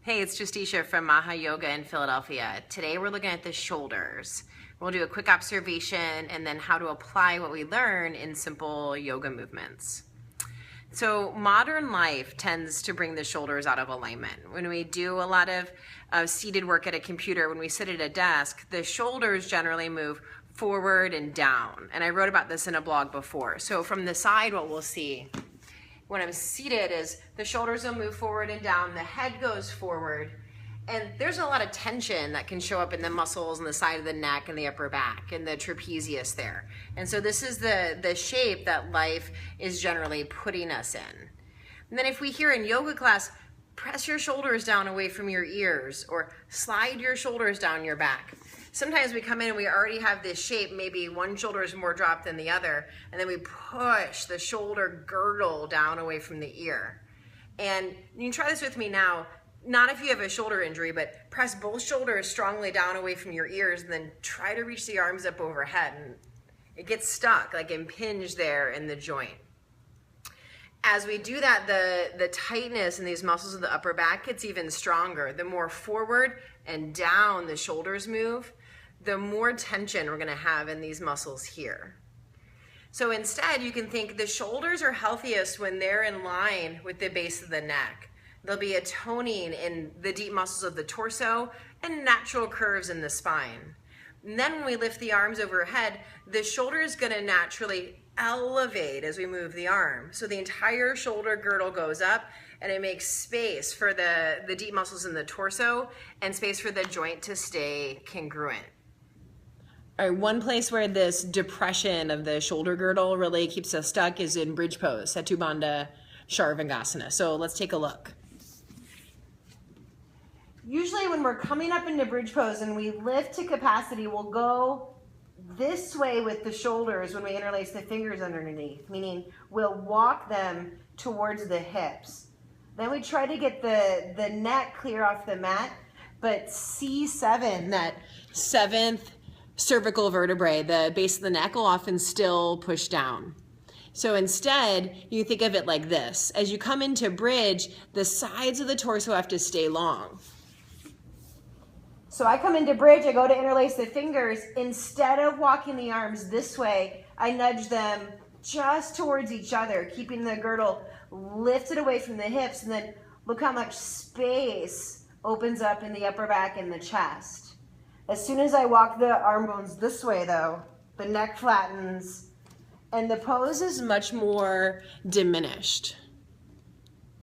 Hey, it's Justisha from Maha Yoga in Philadelphia. Today we're looking at the shoulders. We'll do a quick observation and then how to apply what we learn in simple yoga movements. So modern life tends to bring the shoulders out of alignment. When we do a lot of seated work at a computer, when we sit at a desk, the shoulders generally move forward and down. And I wrote about this in a blog before. So from the side, what we'll see when I'm seated is the shoulders will move forward and down, the head goes forward, and there's a lot of tension that can show up in the muscles on the side of the neck and the upper back and the trapezius there. And so this is the shape that life is generally putting us in. And then if we hear in yoga class, press your shoulders down away from your ears or slide your shoulders down your back. Sometimes we come in and we already have this shape, maybe one shoulder is more dropped than the other, and then we push the shoulder girdle down away from the ear. And you can try this with me now, not if you have a shoulder injury, but press both shoulders strongly down away from your ears and then try to reach the arms up overhead. And it gets stuck, like impinge there in the joint. As we do that, the tightness in these muscles of the upper back gets even stronger. The more forward and down the shoulders move, the more tension we're gonna have in these muscles here. So instead, you can think the shoulders are healthiest when they're in line with the base of the neck. There'll be a toning in the deep muscles of the torso and natural curves in the spine. And then when we lift the arms overhead, the shoulder is gonna naturally elevate as we move the arm. So the entire shoulder girdle goes up and it makes space for the deep muscles in the torso and space for the joint to stay congruent. All right, one place where this depression of the shoulder girdle really keeps us stuck is in bridge pose, Setu Bandha Sharvangasana. So let's take a look. Usually when we're coming up into bridge pose and we lift to capacity, we'll go this way with the shoulders when we interlace the fingers underneath, meaning we'll walk them towards the hips. Then we try to get the neck clear off the mat, but C7, that seventh cervical vertebrae, the base of the neck will often still push down. So instead, you think of it like this. As you come into bridge, the sides of the torso have to stay long. So I come into bridge, I go to interlace the fingers. Instead of walking the arms this way, I nudge them just towards each other, keeping the girdle lifted away from the hips, and then look how much space opens up in the upper back and the chest. As soon as I walk the arm bones this way though, the neck flattens and the pose is much more diminished.